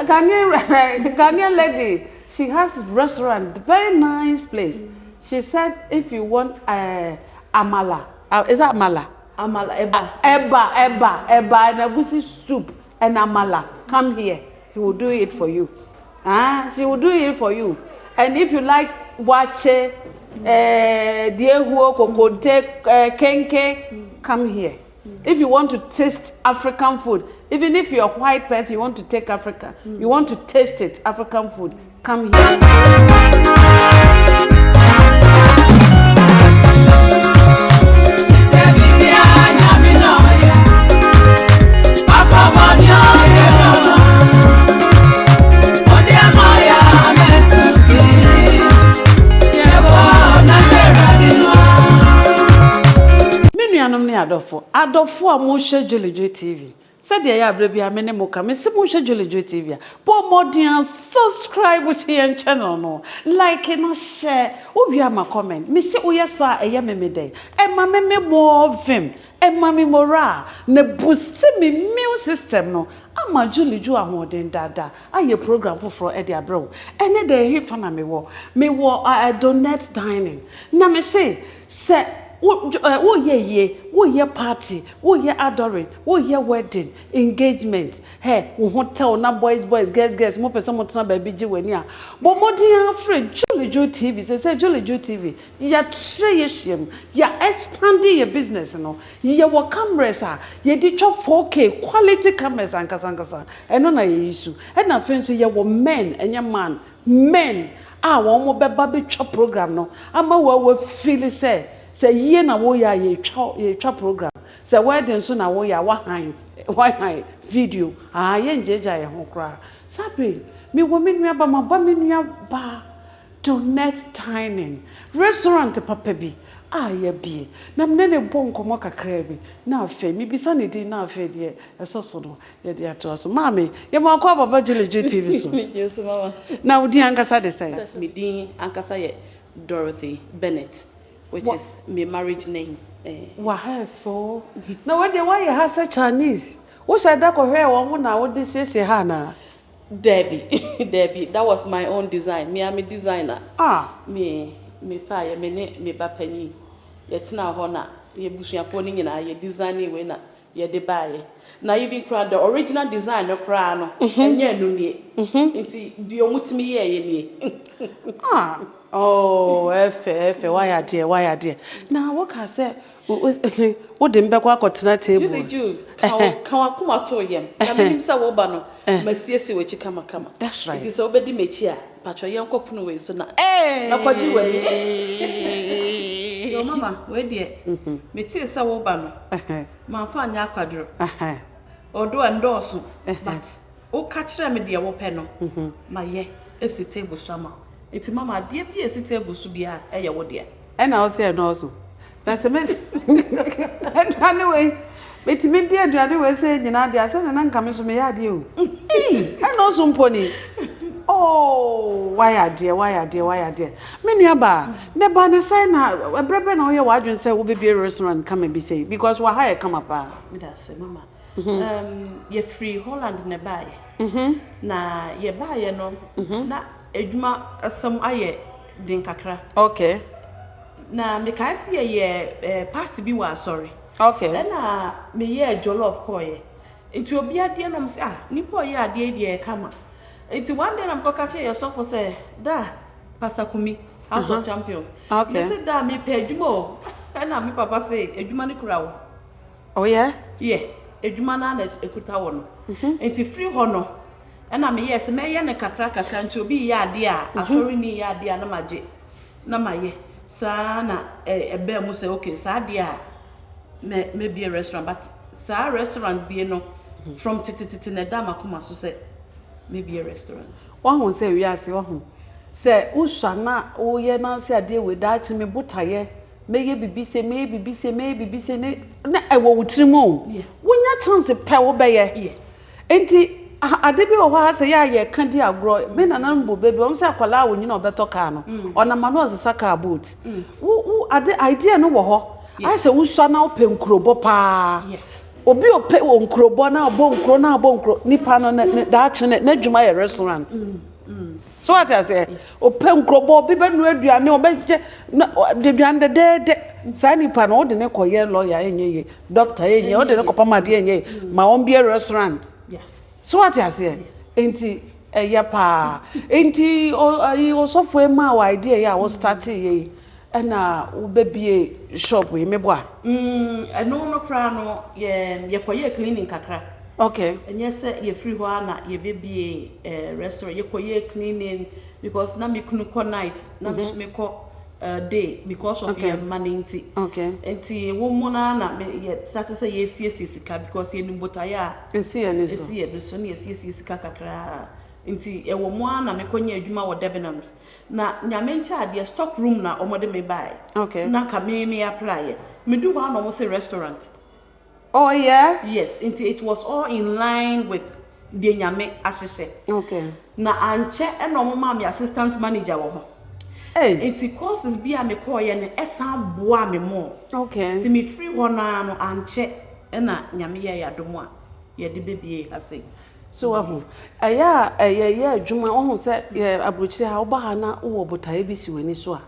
Ghanaian lady. She has a restaurant, very nice place. She said if you want amala, is that amala? Amala, eba, and egusi soup and amala. Come here. She will do it for you. She will do it for you. And if you like wache, diehuo, kokote, kenke, come here. If you want to taste African food, even if you're a white person, you want to take Africa, you want to taste it, African food, come here. Adofo a mo hwe Juu TV. Said ya abrebi amene mo ka me se mo hwe Juu TV. Po modern subscribe to your channel no. Like and share. Obi ama comment. Me se oyesa eye memede. E ma me more vim. E ma me mora ne boost me immune system no. Ama Juu ahoden dada. Aye program for e de abro. Ene de he fa na me wo DONETT dining. Na me say wo ye party, wo ye adoring, wo ye wedding, engagement. Hey, wo hotel na boys, girls, mo person mo tena baby ji wani a. But mo dia free Juu TV, say Juu TV. Ya treyeshim, ya expanding your business no. Ye wo cameras a, ye di chop 4K quality cameras ankasa. Eno na ye issue. E na fe so ye wo men, enya man, men. Wo mo beba be chop program no. Ama wo feel say ye na wo ya ye twa program. Say wedding so na wo ya wa han video. Ye njeja ye ho kra. Sabi me wo me nua ba ma ba me nua ba DONETT dining restaurant papa bi ye bi na me ne bon komo kakra bi na afa mi bisa ne din na afa de eso no ye de ato so mama ye mo akwa baba Juu TV so yes mama na udi ankasa de say that's me din ankasa ye Dorothy Bennett, which is my marriage name. Wahefo. Now when they why you have such Chinese? What said that ko here wo na wo de sese ha na? Debbie, that was my own design. Me am a designer. Me fire me ba pani. Yet now ho na ye busuafo ni nyina ye designing we na ye de buy. Na even crowd the original design no cra no. Enye no nie. Nti di omutimi ye nie. Oh, efe, why dear? Now what can say? What dem be kwa kotena table? Juu, kan akoma to yem. Na me nimsa wo ba no, masiesie we chikama kama. That's right. It is obedi mechi a, patro yen kopono we so na. Na kwaji we. Yo mama, we de. Me tie se wo ba no. Ma fa anya akwadro. Odo endorse, but o ka kire me de wo pe no. Ma ye, esi table sama. It's mama, dear be a table so be a wo dear. And I'll say also. That's a mess. Anyway, but me dear, the other way saying, you know, the son and coming to me, I do. I know some pony. Oh, why dear? Many about never the sign out a brother or your wife and say, will be a restaurant come and be say, because we're higher come up. That's it, mama. You're free Holland in a buy. Na ye buy no. Na ejuma some aye din kakra. Okay. Na me kai see ye party bi wa sorry. Okay. Na me ye jollof koye. Nti obi ade na me say nipo ye ade de kama. Nti one day na me koka che yourself for say da Pastor Kumi House of Champions. Okay. Me say da me pe ejuma o. Na me papa say ejuma ni kura wo. Oh yeah? Yeah. Ejuma na ekuta wo no. Nti free ho no. Na me yes me ye ne kakra nti obi ye ade a afori ni ye ade a na maje na maye sa na ebe mu say okay sa ade a me be a restaurant but sa restaurant be no from tititi na da makoma so say maybe a restaurant one who say we ase one say usha na o ye na say ade we da chi me botaye meye bibi say me bibi say na ewo wutrimu wonya chance pe wo be ye yes enti adebi o ha say ya ka di agro me na nan bo baby o say akwala wo nyina obeto ka no ona ma no saka boat wo ade idea no wo ho I say wo so na open krobo pa obi ope won krobo na obo nkro nipa no da chene na dwuma ye restaurant so what I say ope nkrobo obi be nu aduane obeje de duane de sa nipa no de ne koye lawyer enye doctor enye o de ne kopama de enye ma on be restaurant yes so what I say enti eye pa enti o sofo ma wa idea ya wo start ye na wo bebie shop we mebo a no kra no ye koye cleaning kakra okay enye se ye free ho na ye bebie restaurant ye koye cleaning because na me kunu ko night na me ko day because of your money okay enti wo mo na me ye start say ye sie sika because ye nimbota ya ensi ye ni so ye so na ye sie sika kakra nti ewo mo ana me konya adwuma wo Debenhams na nyame ncha de stock room na omode me buy okay na ka me apply me do one almost a restaurant oh yeah yes nti it was all in line with the nyame ahwehwe okay na anche e no mo me assistant manager wo ho nti courses bia me call ye ne esan boa me mo okay nti me free ho na no anche e na nyame ye yadomo a ye de bebie ase so aya adwuma ohun se abrochire ha oba ha na wo botae bi si wani so a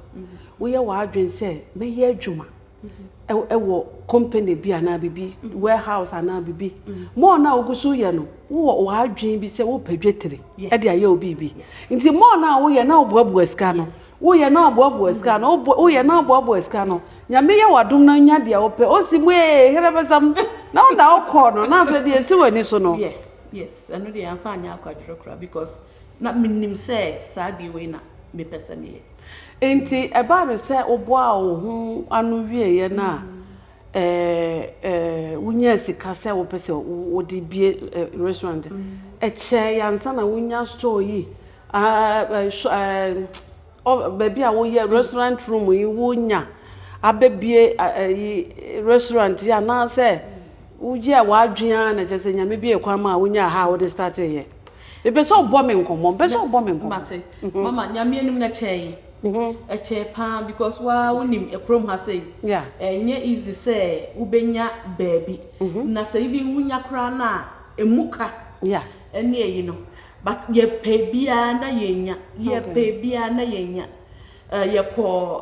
wo ye wa adwen se me ye adwuma wo company bi ana bibi warehouse ana bibi mo na ogusu ye no wo wa adwen bi se wo padwetere e de aye obi bi nti mo na wo ye na oboabu aska no wo ye na oboabu aska no wo ye na oboabu aska no nyame ye wadom na nya de a wo pe osimu herebesam na onda okọ no na fa de esi wani so no yes I know the amfanya akwadrokra because na minim say sadi we na me person ye enti eba be say oboa wo hu anu wie ye na wunya sika say wo pese wo di bie restaurant che yansa na wunya store yi baby a wo ye restaurant room yi wunya abebie restaurant ya na say uji a wadwea na chese nyame bi ekwama wonya ha wo de start ye be so bo me nkomo be so bo me nkomo mate mama nyame enum na chei e che pa because wa wonim ekrom ha say yeah enye easy say ubenya baby na say even wonya kra na emuka yeah ene eyi no but ye pay bia na yenya ye pay bia na yenya ye call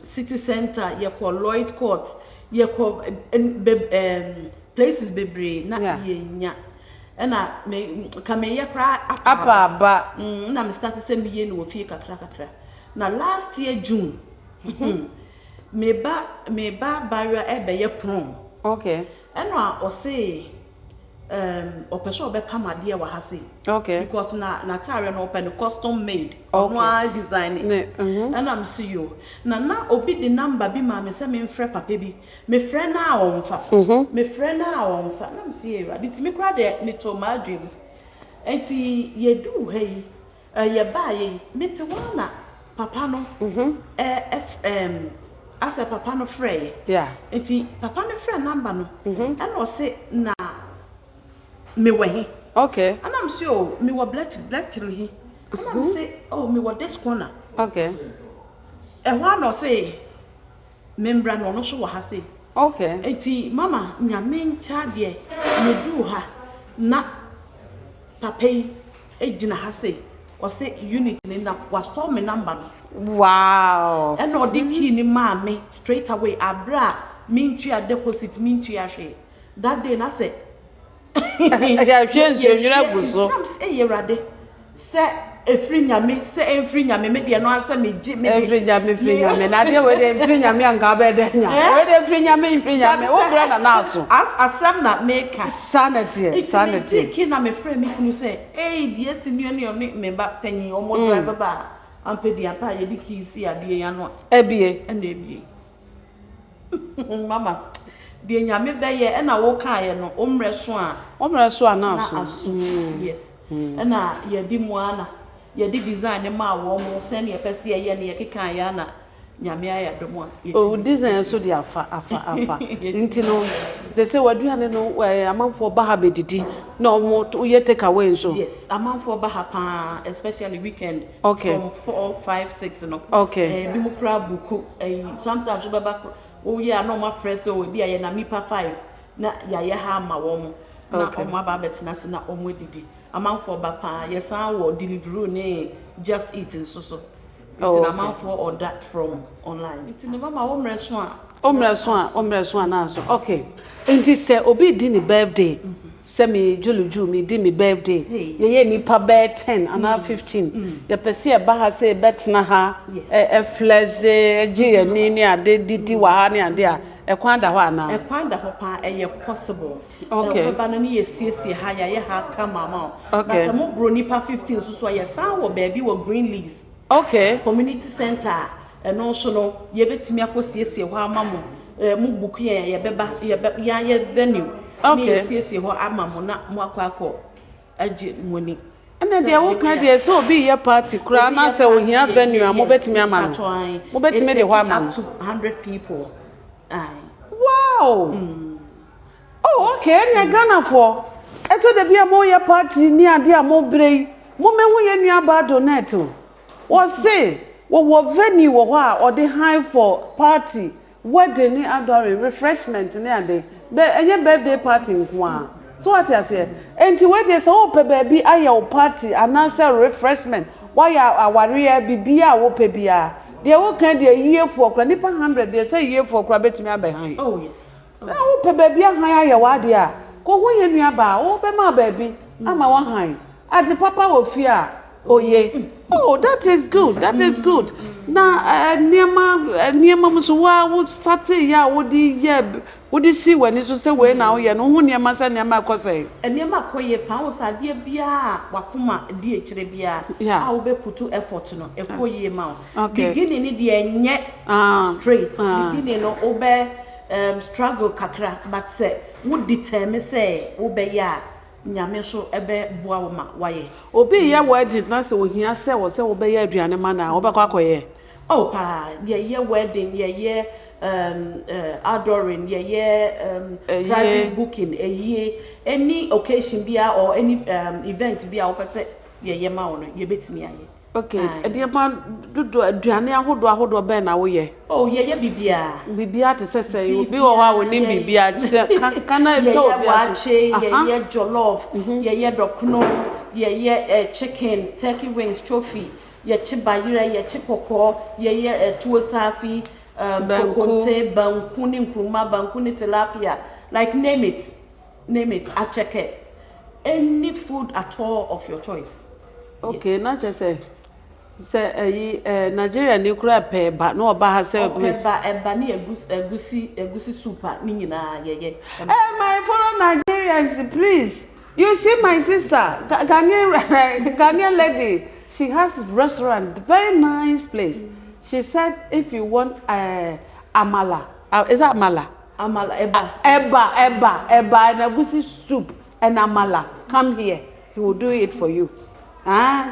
city center ye call Lloyd Court ye call places bebre na yenya ena me kameye kra apa ba na me start say me ye no fie kakra na last year June me ba barrier e be ye prom okay ena o say opeso be pamade wa ha say okay because na tare no open custom made one design and I'm see you na obi the number bi ma me say me frɛ papa bi me frɛ na onfa me frɛ na onfa na me see you aditi me kra de me to ma dream enti ye do hey ye ba ye me te wana papa no asa papa no frɛ yeah enti papa no frɛ number no and o say na me wahi okay and I'm say oh me wa black he and I'm say oh me wa this corner okay e wa no say membra no so wa ha say okay enti mama nyame ncha de me du ha na papa e gina ha say o say unit ni na wa store me number no wow and no the key ni ma me straight away abra me ntua deposit me ntua hwe that day na say ya hwensu nwira guso nam say yerade say efri nyame me de no ansa me gi me efri nyame na de we de efri nyame anga be de nya we de efri nyame wo bra na na so as asam na make sanity ki na me frɛ me kunu say die sinu ne me ba panyi omo driver ba ampedi apa ye di ki si ade ya no ebie mama de nyame beye na wo kae no omre so a na so yes na ye di mu ana ye di design ma wo mo se ne pese ye ne ye keka ya na nyame aya domo a oh design so di afa nti no se waduane no amanfo ba ha bedidi na omo ye take away so yes amanfo ba ha pa especially weekend from 4 5 6 no okay bi mu kra buku sometimes so baba oh yeah no my friend so we be na mipa 5 na ya ha ma wo na omo aba betina se na omo didi amanfo ba pa yesan wo delivery ne just eat nso so it's an amount for order from online it's never my home restaurant na so okay enti say obi di ni birthday say me Juu me di me birthday ye nipa be 10 and 15 ye pese e ba ha say betna ha e fleze gi ni ade didi wa ha ni ade a ekwan da ho ana ekwan da ho pa eye possible okay ba no ye siesie ha ya ye ha ka mama na say mo bro nipa 15 so ye san wo baby wo green leaves okay community center and also no ye betimi akosiesie ho amamo mu book ye beba ye venue okay siesie ho amamo na mo akọ age moni na dia wo ka dia so obi ye party kura na say ohia venue a mo betimi ama no mo betimi de ho amamo up to 100 people wow oh okay na Ghana for eto de bia mo ye party ni ade a mo brei mo mehu ye nua ba DONETT what say what venue or the high for party wedding ni adoring refreshment ni ade be enye birthday party nko so what you say enti we dey so pe baby aye party and answer refreshment why aware bibia wo pe bia dey wo kan dey year for kra nipa 100 dey say year for kra betimi abehan oh yes na wo pe baby ahan aye wa de a ko hu ye nua ba wo be ma baby ama wa han ade papa wo fi a oye oh that is good na niema muso wa wo start ya wo di si wani so say we na wo ye no hu niema sa niema akose niema akoye pa wo sa de bia wakoma di ekire bia a wo be putu effort no ekoye ma beginning ni de enye straight beginning no wo be struggle kakra but say wo determine say wo be ya nyame so ebe bua wo ma waye obi ye wedding na se ohia se wo se wo be ye aduane ma na wo be kwa koye oh pa ye wedding ye adoring ye private booking any occasion bia or any event bia wo pese ye ma wo no ye betimi aye okay e ma dudu aduane ahodo be na wo ye oh ye bibia te sese obi wo ha wo ni bibia kana to ye jollof ye dokuno ye chicken turkey wings trophy ye chibayira ye chikoko ye tuwo safi kokote banku ni nkruma banku ni tilapia like name it acheke any food at all of your choice okay yes. Not just say Nigeria ni kura pe ba no oba ha say eba ni egusi soup ni nyina ye my fellow Nigerians please you see my sister Ghanaian lady she has restaurant very nice place she said if you want amala is that amala eba and egusi soup and amala come here he will do it for you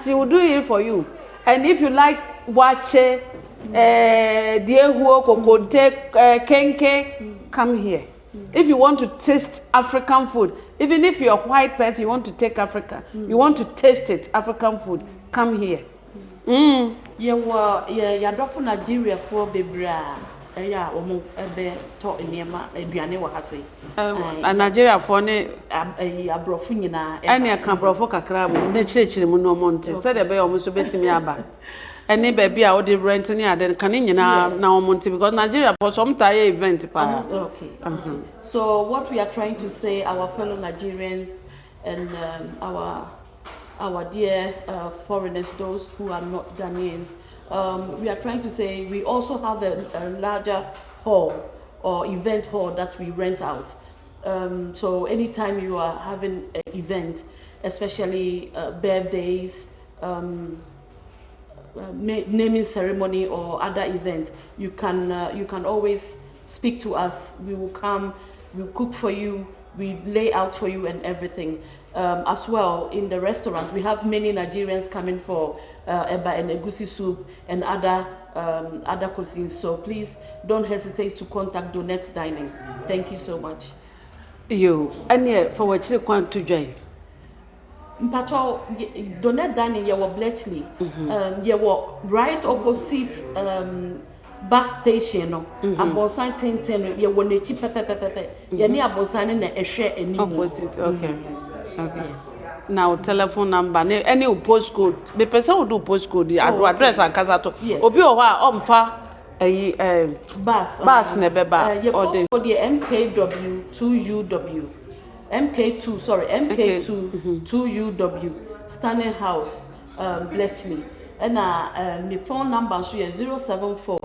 she will do it for you. And if you like wache, diehuo, kokote, kenke, come here. If you want to taste African food, even if you're a white person, you want to take Africa, you want to taste it, African food, come here. Yeah, for Nigeria for bebra. Yeah, ebe to niema aduane wa hase. Nigeria for ne abrofu nyina. Ene aka abrofu kakra mu na chirechire mu no monte. Said ebe omo so betimi aba. Ene baby a wo de rent ni ade kan nyina na omonte because Nigeria for some time event pa. Okay. So what we are trying to say our fellow Nigerians and our dear foreigners, those who are not Ghanaians, we are trying to say we also have a larger hall or event hall that we rent out. So anytime you are having an event, especially birthdays, naming ceremony or other events, you can always speak to us. We will come, we'll cook for you, we lay out for you and everything. As well, in the restaurant, we have many Nigerians coming for eba and egusi soup and other cuisines. So please don't hesitate to contact DONETT Dining. Thank you so much. You and for what you want to join. Mpacho DONETT Dining, you were Bletchley. You were right opposite bus station no abonsan tenten no ye wona chi pepepepe ye ne abonsan na ehwe eni opposite okay now telephone number any postcode the person will do postcode address and kasato obi o ha omfa bus na beba or the MKW 2UW MK2 sorry MK2 2UW Stanley House Bletchley and my phone number so 074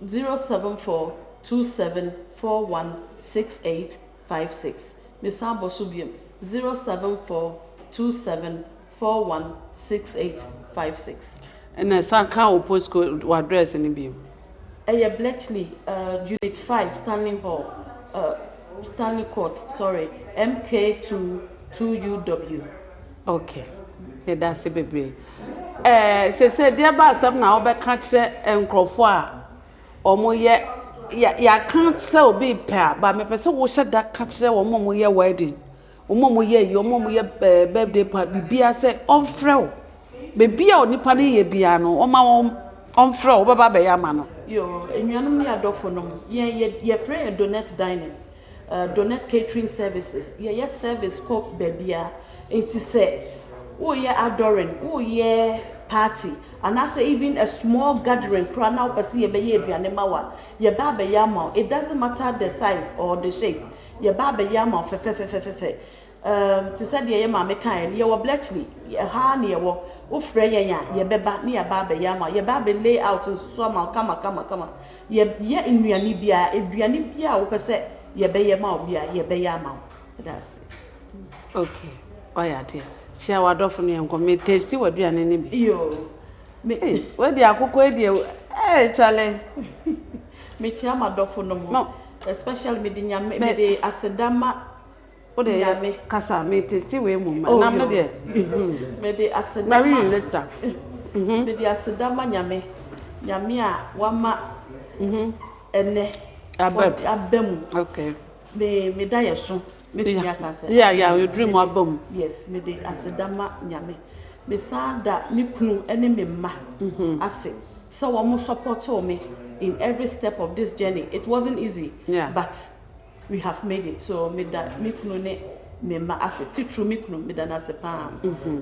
27416856 me sambo so biem 07427416856 and a saka postcode address ni biem Bletchley unit 5 Stanley Hall Stanley Court sorry MK2 2UW okay that's it baby say there ba asem na obeka kire enkrofo a omo ye ya kan say obi pa ba me pese wo hye da ka kire wo mo ye wedding mo ye yi mo ye birthday party bibia say on frɛ bibia onipa ne ye bia no o ma on frɛ wo baba be ya ma no yo enyanum ne adofo no ye frɛ DONETT dining DONETT Catering services ye service ko bebia enti say oh yeah adoring oh yeah party and also even a small gathering kra na opese ye be ye aduane mawa ye ba be ya ma it doesn't matter the size or the shape ye ba be ya ma fe to say ye ma me kan ye wo Bletchley ye ha ne ye wo ofre ye ya ye beba ne ye ba be ya ma ye ba be lay out so ma kama ye nnuane bia aduane bia wo pese ye be ye ma bia ye be ya ma that's it. Okay oh yeah dear she awadofo no enko me tasty waduane ne bi yo me we di akoko e di chale me chia madofo no mo especially me di nyame me di asedama o de nyame kasa me tasty we mu na me de me di asedama me later me di asedama nyame a wama ene abem okay me da yeso yeah you dream abom yes me de asedama nyame me sada me kunu ene me ma ase so wo mo support me in every step of this journey. It wasn't easy, but we have made it. So me da me kunu ne me ma ase titru me kunu me da na se pa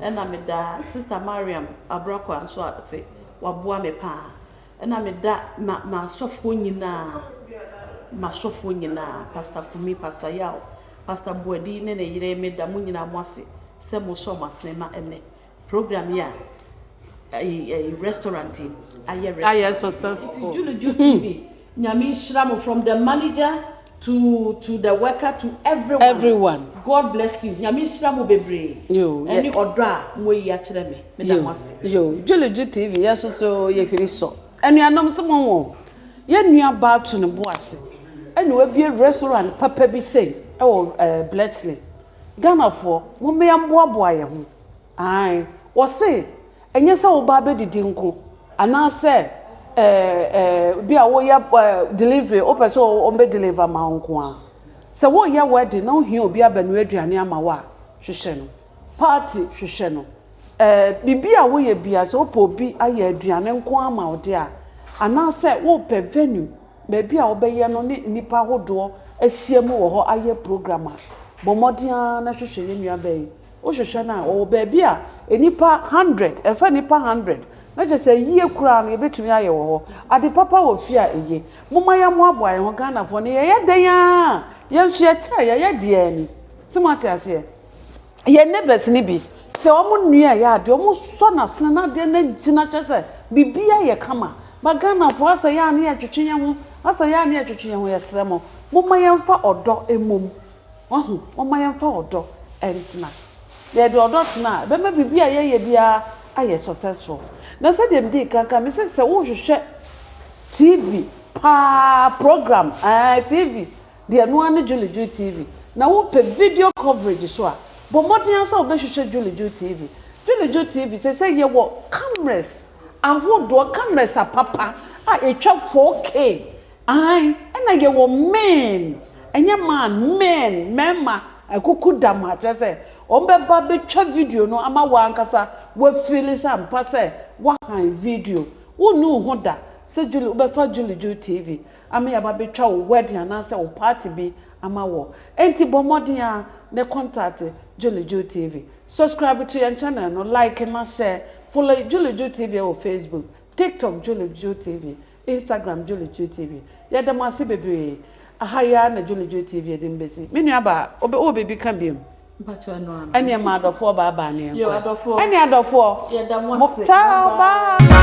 ena me da sister Mariam Abrako anso ase waboa me pa ena me da ma sofo nyina Pastor Kumi, Pastor Yao, Pastor Boadi, ne yire me da mu nyina mo ase se mo so masema ene program ya a restaurant aye successful Juu TV nyame shiramu from the manager to the worker to everyone. God bless you nyame shiramu bebre any odra mo yi a kire me da mo ase Juu TV yeso ye hwiri so anuanom se mo wo ye nua ba to ne bo ase ene we bie restaurant papa bi sei e wo Bletchley Ghana for mo me amboaboa ye ho ai wo se enye se wo ba be didi nko ana se bi a wo ya delivery o person o be deliver ma nko a se wo ya wedding na ohia obi abanu aduane ama wa hwehwe no party hwehwe no bibi a wo ye bia se opo bi aye aduane nko ama wo de a ana se wo pe venue be bia wo be ye no ni nipa hodo ahia mu wo ho aye program a bomodia na hwehwe ye nua be o hwehwe na wo be bia enipa 100 efa nipa 100 na je say yie kura no ebetumi aye wo ho ade papa wo fia eye moma ya mo aboa ye ho Ghana fo ne ye den a ye hwehwe cha ye de ani simati ase ye neighbors ni bi se o mu nua ya de o mu so na sene na de na gina che se bibia ye kama ba Ghana fo asa ya na ye twetwe ho asa ya na ye twetwe ho ye sremo moma ye mfa odo emom ohu moma ye mfa odo entina ye de odo tena be ma bibia ye bia aye successful na se dem dey kanka me se wo hwehwe TV program TV de no ane Juu TV na wo pe video coverage so a bo modern say wo be hwehwe Juu TV say ye wo cameras ahodo cameras papa a etwa 4K ai na ye wo men enye men mema akuku dama say ombe ba be twa video no ama wa ankasa wa feel sam pa say wa han video wonu ho da say Julie ubefa Juu TV ama ya ba betwa wo wedding anase wo party bi ama wo enti bomodin a ne contact Juu TV subscribe to your channel no like and share follow Juu TV on Facebook TikTok Juu TV Instagram Juu TV ya dem ase bebre ahaya na Juu TV dem besi me nua ba obebi kan biem mpacho no ene ma adofo ba ba ne yo adofo ene adofo ye da mo se ciao bye